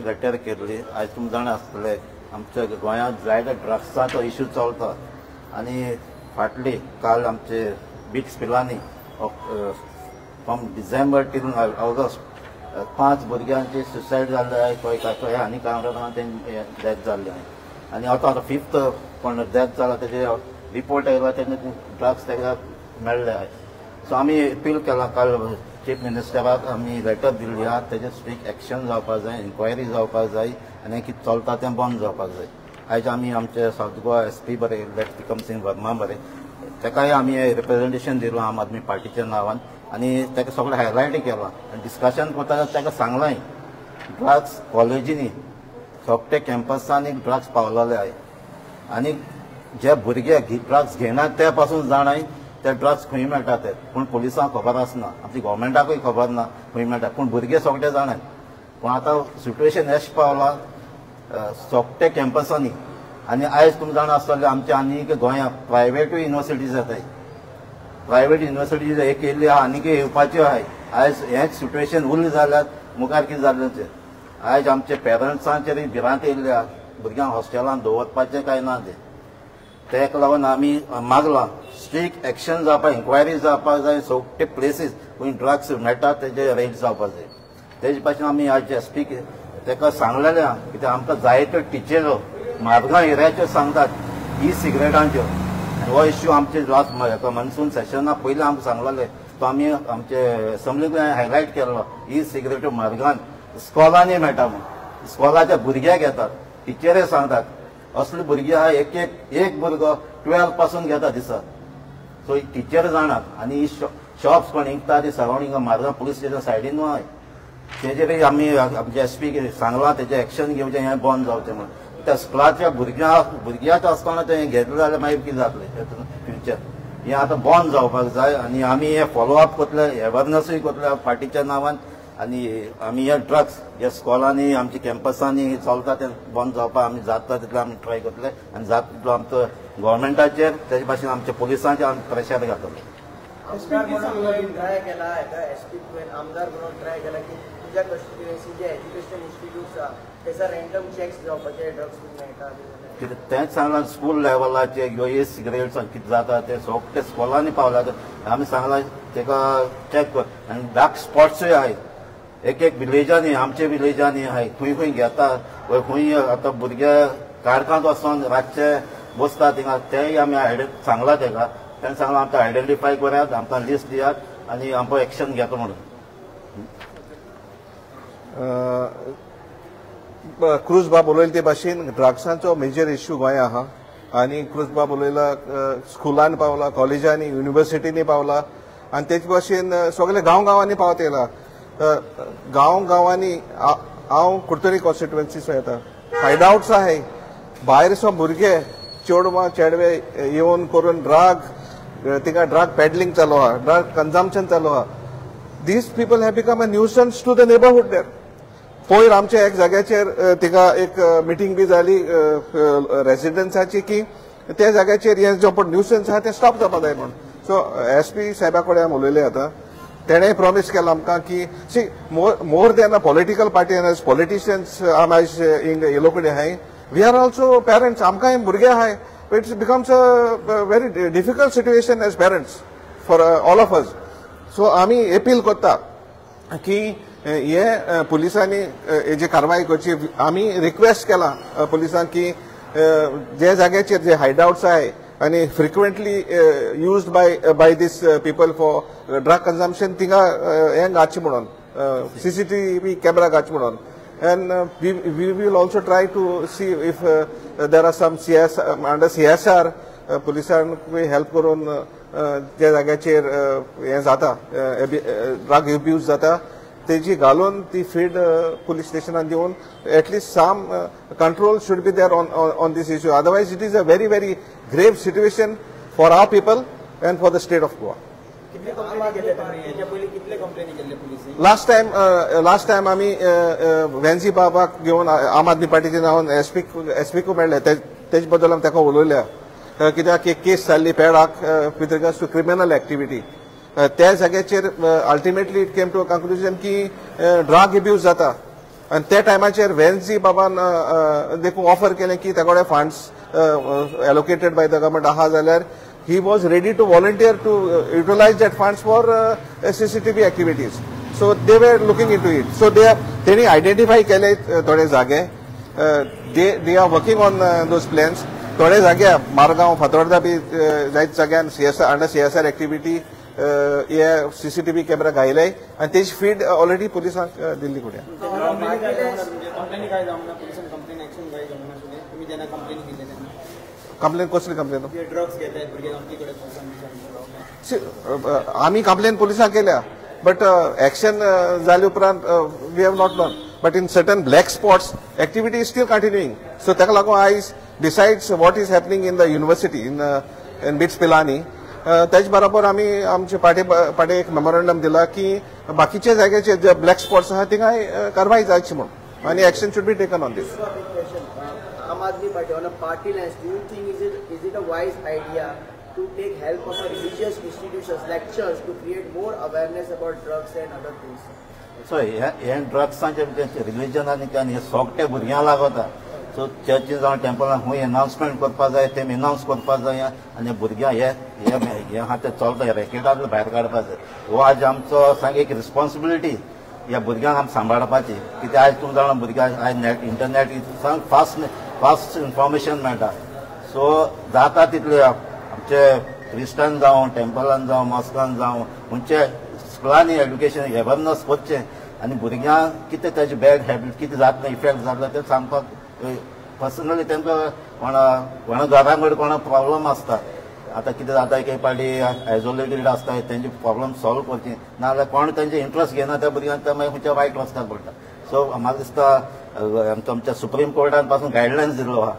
Letter केल्ली. आज तुमी जाणा आसतले आमच्या गोंयांत जायते ड्रग्साचो इश्यू चलता आनी फाटली काल आमचे BITS Pilani from December till August 5 भुरग्यांची सुसायड जाल्ले खंय आनी कारणान तेंची डेथ जाल्ली आनी आतां 5th कोण डेथ जाला तेजे रिपोर्ट आयला तेन्ना ड्रग्स ताका मेळ्ळे. सो आमी अपील केला काल चीफ मिनिस्टराक आमी लेटर दिल्ली आहा तेजे स्ट्रिक्ट एक्शन जावपाक जाय, इन्क्वायरी जावपाक जाय आनी कितें चलता तें बंद जावपाक जाय. आयज आमी आमचे सावथ गोवा SP बरे लेफ्ट विक्रम सिंग वर्मा बरे ताकाय आमी रिप्रेजेंटेशन दिलां आम आदमी पार्टीच्या नांवान आनी ताका सगळें हायलायट केलां आनी डिस्कशन करता ताका सांगलां ड्रग्स कॉलेजींनी सोपटे कॅम्पसांनी ड्रग्स पावलेले आहाय आनी जे भुरगे ड्रग्स घेनात ते पासून जाणाय ते ड्रग्स खंय मेळटा ते पूण पुलिसांक खबर आसना, आमची गव्हर्मेंटाकूय खबर ना खंय मेळटा पूण भुरगे सगळे जाणात. पूण आतां सिट्युएशन अशें पावलां सोपटे कॅम्पसांनी आनी आयज तुमी जाणा आसतले आमच्या आनीक गोंयांत प्रायवेटूय युनिवर्सिटीज येताय. प्रायवेट युनिवर्सिटीज एक येयल्ली आहा आनीक येवपाच्यो आहाय. आयज हेंच सिट्युएशन उरलें जाल्यार मुखार कितें जालें तें. आयज आमचे पेरंट्सांचेर भिरांत येयल्ली आहा भुरग्यांक हॉस्टेलांत दवरपाचें कांय ना तेका लागून आमी मागलां स्ट्रिक्ट एक्शन जावपाक, इन्क्वायरी जावपाक जाय. सोगटे प्लेसीस खंय ड्रग्स मेळटा तेजे रेड जावपाक जाय. तेजे पासून आमी आज SP ताका सांगलेलें आहा कित्याक आमकां जायत्यो टिचरो मारगांव एरियाच्यो सांगतात ई सिगरेटांच्यो. हो इश्यू आमचे लास्ट मनसून सेशना पयलीं आमकां सांगलेले तो आमी आमचे असेंब्लीक हायलायट केल्लो ई सिगरेट्यो मारगांव स्कॉलांनी मेळटा म्हूण. स्कॉलाच्या भुरग्यांक येतात टिचरे सांगतात असले भुरगे आहा एक भुरगो 12 पासून घेता दिसा. सो टिचर जाणात आनी शॉप्स कोण इंकता ती सरावंडींग मारगांव पुलीस स्टेशन सायडीन आहाय तेजेर आमी आमचे SP सांगलां तेजें एक्शन घेवचें हें बंद जावचें म्हणून. त्या स्कुलाच्या भुरग्याक आसतना तें घेतलें जाल्यार मागीर कितें जातलें फ्युचर हें आतां बंद जावपाक जाय आनी आमी हें फॉलोअप करतले, अवेरनसूय करतले पार्टीच्या नांवान आनी आमी हे ड्रग्स जे स्कॉलांनी आमच्या कॅम्पसांनी चलता तें बंद जावपाक आमी जाता तितलें आमी ट्राय करतले आनी जाता तितलो आमचो गव्हर्मेंटाचेर तेजे भाशेन आमच्या पुलिसांचेर आमी प्रेशर घातले. ट्राय केला SP आमदार म्हणून ट्राय केला की तुज्या कॉन्स्टिट्युएन्सी जे एज्युकेशन इन्स्टिट्यूट्स आहा थंयसर रँडम चॅक्स जावपाचे ड्रग्स मेळटा तेंच सांगलां स्कूल लेवलाचे ह्यो ए सिगरेट्स कितें जाता ते सोगटे स्कॉलांनी पावल्यात आमी सांगलां तेका चॅक कर. आनी डार्क स्पॉट्सूय आहाय एक विलेजांनी आमच्या विलेजांनी आहाय खंय खंय घेतात खंय आतां भुरगे काडकांत वचोन रातचे बसतात थिंगा तेय आमी सांगलां तेका. तेणें सांगलां आमकां आयडेंटिफाय करात आमकां लिस्ट दियात आनी आमकां एक्शन घेता म्हणून. क्रूज बाब उलयले ते भाशेन ड्रग्सांचो मेजर इश्यू गोंया आहा आनी क्रूज बाब उलयला स्कुलांनी पावला, कॉलेजांनी, युनिवर्सिटीनी पावला आनी तेचे भाशेन सगळे गांवांनी पावत येयला. गांवांनी हांव कुडतरी कॉन्स्टिट्युएन्सीसून येता. हायडआउट्स आहाय भायरसो भुरगे चेडवां चेडवे येवन करून थिंगा ड्रग पेडलिंग चालू आहा, ड्रग कन्जम्पशन चालू आहा. These people have become a nuisance to the neighbourhood there. पयर आमच्या एक जाग्याचेर थिंगा एक मिटींग बी जाली रेसिडेंट्साची की त्या जाग्याचेर हे जो पण न्यूसन्स आहा ते स्टॉप जावपा जाय म्हणून. सो SP साहेबा कडेन आमी उलयले आतां तेणें प्रॉमिस केला आमकां की see more than a political party as politicians आम आयज हिंग येलो कडेन आहाय वी आर ऑल्सो पेरंट्स आमकांय भुरगे आहाय. It's becomes a very difficult situation as parents for all of us. So आमी अपील करता की हे पुलिसांनी हेजी कारवाय करची. आमी रिक्वेस्ट केला पुलिसांक की जे जाग्याचेर जे हायडआउट्स आहाय आनी frequently used by these people for drug consumption थिंगा हें घातचें म्हणून CCTV कॅमेरा घातचें म्हणून. And we will also try to see if there are some under CSR पुलिसांक हेल्प करून जे जाग्याचेर हें जाता ड्रग अब्यूज जाता तेजी घालून ती फीड पुलीस स्टेशनान दिवन at least some control should be there on this issue. Otherwise it is a very very grave situation for our people and for the state of Goa. Last time आमी वेन्सी बाबाक घेवन आम आदमी पार्टीचे नांवान एसपीकू मेळ्ळे तेजे बद्दल आमी ताका उलयल्या कित्याक एक केस जाल्ली पेडाक with regards to criminal activity. त्या जाग्याचेर ultimately it came to a conclusion की ड्रग अब्यूज जाता आणि त्या टायमाचेर व्हेन्सी बाबान देखून ऑफर केलें की तेकोडे funds allocated by the government आहा जाल्यार he was ready to volunteer to utilize that funds for CCTV activities. So they were looking into it. So they identify केले थोडे जागे. They are working on those plans. थोडे जागे मारगांव फातोर्डा बी जायत जाग्यान अंडर CSR activity हे CCTV कॅमेरा घायले आणि तेजी फीड ऑलरेडी पुलिसांक दिल्ली कुड्या. कंप्लेन कसली कंप्लेन आम्ही कंप्लेन पुलिसांक केल्या बट एक्शन जाले उपरांत we have not done but in certain black spots activity is still continuing so ताका लागून आयज decides what is happening in the university in BITS Pilani त्याच बरोबर आम्ही आमचे पाटे एक मेमोरंडम दिला की बाकीच्या जाग्याचे जे ब्लॅक स्पॉट्स आहात थिंगाय कारवाई जायची म्हणून आणि action should be taken on this. Aam Aadmi Party on a party lines, do you think is it a wise idea to take help of religious institutions, lectures, to create more awareness about drugs and other things? So हे ड्रग्सांचे religion आनी हे सोगटे भुरग्यांक लागता. So चर्चीन जावन टेम्पलान खूंय announcement करपा जाय ते अनाउन्स करपा जाय आनी भुरग्यां हे हा ते चलता रॅकेटांतले भायर काडपा जाय. हो आज आमचो सांग एक रिस्पॉन्सिबिलिटी ह्या भुरग्यांक आमी सांबाळपाची कित्याक आयज तुमी जाणा भुरग्यांक आयज इंटरनेट सांग फास्ट इन्फॉर्मेशन मेळटा. सो जाता तितले आमचे क्रिस्टन जावं टेम्पलान जावं मॉस्कान जावं खंयचे स्कुलांनी एड्युकेशन अवेरनस करचें आनी भुरग्यांक कितें ताजे बॅड हॅबीट कितें जाता इफेक्ट जाता तें सांगपाक पर्सनली तांकां कोणा घरां कडेन कोणा प्रॉब्लम आसता आतां कितें जाता एक पाटी आयसोलेटेड आसता तेंचे प्रॉब्लम सॉल्व करची नाजाल्यार कोण तेंचे इंट्रस्ट घेना त्या भुरग्यांक ते मागीर खंयचे वायट रस्त्यार पडटा. सो म्हाका दिसता आमच्या सुप्रीम कोर्टान पासून गायडलायन्स दिल्लो आहा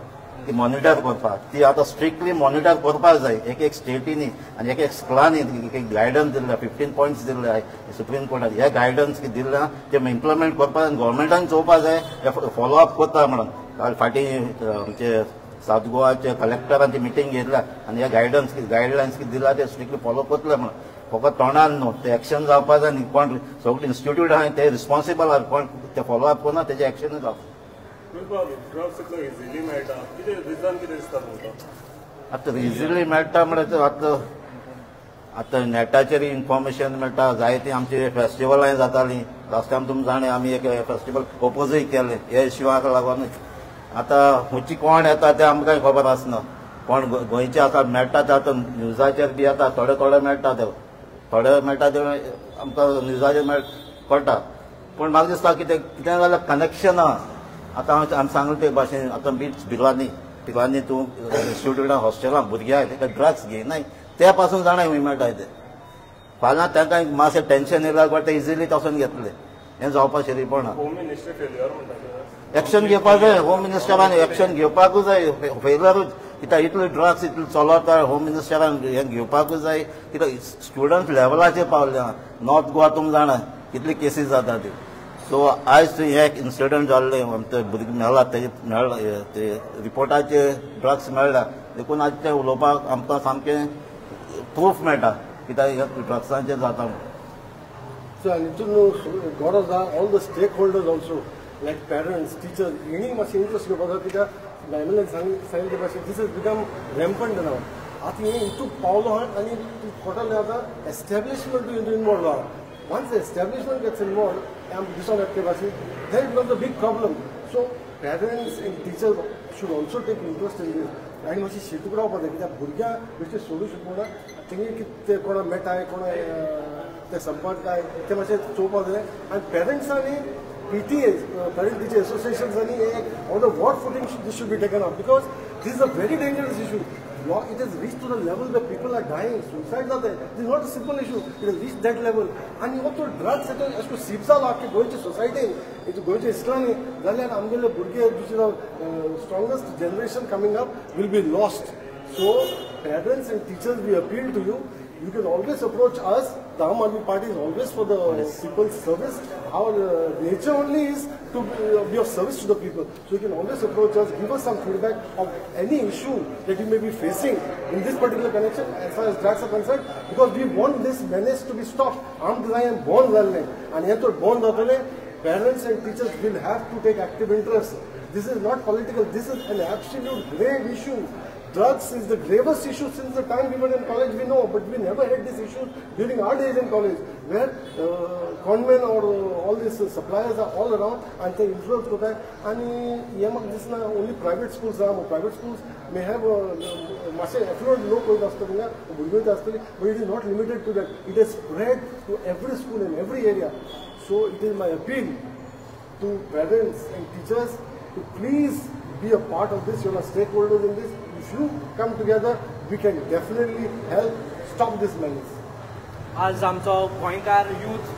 ती मॉनिटर करपाक ती आतां स्ट्रिक्टली मॉनिटर करपाक जाय एक स्टेटीनी आनी एक स्कुलांनी एक गायडन्स दिल्ले 15 पॉयंट्स दिल्ले आहाय सुप्रीम कोर्टान हे गायडन्स दिल्ले ते इम्प्लिमेंट करपाक आनी गव्हर्मेंटान चोवपाक जाय फॉलोअप करता म्हणून फाटीं आमचे सावथ गोवाचे कलेक्टरांची मिटींग घेतल्या आनी हे गायडलायन्स कितें दिला ते स्ट्रिक्टली फॉलो करतले म्हणून फकत तोंडान न्हू ते एक्शन जावपा जाय आनी कोण सगळे इन्स्टिट्यूट आहाय ते रिस्पॉन्सिबल आहा कोण ते फॉलोअप करना तेजे एक्शन जावप. आतां इजिली मेळटा म्हणल्यार आतां नेटाचेर इन्फॉर्मेशन मेळटा जायती आमची फेस्टिवलाय जातालीं लास्ट टायम तुमी जाणे आमी एक फेस्टिवल प्रपोजूय केलें हे इश्यूआक लागून. आतां खंयची कोण येता ते आमकां खबर आसना कोण गोंयचे आतां मेळटा ते आतां न्यूजाचेर बी येता थोडे मेळटा ते आमकां न्यूजाचेर कळटा पूण म्हाका दिसता कितें जाल्यार कनेक्शन आहा. आतां आमी सांगले ते भाशेन आतां बीच पिलांनी तूं स्टुडंटां हॉस्टेलां भुरग्यां ताका ड्रग्स घेयनाय त्या पासून जाणाय खंय मेळटा ते फाल्यां तांकां मातशें टेन्शन येयल्यार ते इजिली तसोन घेतले हें जावपाक शरीपणा. एक्शन घेवपाक जाय होम मिनिस्टरान एक्शन घेवपाकूच जाय फेलरूच कित्याक इतले ड्रग्स इतले चलता होम मिनिस्टरान हें घेवपाकूच जाय कित्याक स्टुडंट लेवलाचेर पावल्या नॉर्थ गोवा तुमी जाणा कितली केसीस जाता त्यो. सो आयज हे इन्सिडंट जाल्ले आमचे भुरगे मेळ्ळा ते रिपोर्टाचे ड्रग्स मेळ्ळा देखून आज ते उलोवपाक आमकां सामकें प्रूफ मेळटा कित्याक हे ड्रग्सांचेर जाता म्हणून. So I need to know what are all the stakeholders also, like parents, teachers, any much interest about that. This has become rampant now. I think it took Paulo and total establishment to involve. Once the establishment gets involved, then it becomes a big problem. So parents and teachers should also take interest in this. आणि मातशी शिटुकराव पडटा कित्याक भुरग्यां बेश्टे सोडूं शकना तेंगे कितें कोणा मेटाय कोणा ते संपर्काय ते मातशें चोवपाक जाय आनी पेरंट्सांनी PTA पेरंट टीचर एसोसिएशन्सांनी on the war footing this should be taken up because this is a very dangerous issue. It has reached to the level where people are dying, suicide are there. This is not a simple issue. It has reached that level. And also drugs, as to sipsa लाके गोयचे society, it गोयचे Islami, जाल्यार आमगेले भुरगे which is the strongest generation coming up will be lost. So parents and teachers, we appeal to you. You can always approach us. The Aam Aadmi Party is always for the people's service. Our nature only is to be of service to the people. So you can always approach us, give us some feedback of any issue that you may be facing in this particular connection as far as drugs are concerned, because we want this menace to be stopped. Armed design born well and here to born parents and teachers will have to take active interest. This is not political. This is an absolute grave issue. Drugs is the gravest issue since the time we were in college, we know, but we never had this issue during our days in college, where conmen or all these suppliers are all around and they influence होता है. आणि यामध्ये दिसना only private schools private schools may have मासे affluent लोक होत असतात ना बुडगुळीत असतात, but it is not limited to that. It is spread to every school in every area. So it is my appeal to parents and teachers to please be a part of this. You are stakeholders in this. If you come together, we can definitely help stop this menace. आज आमचो गोंयकार youth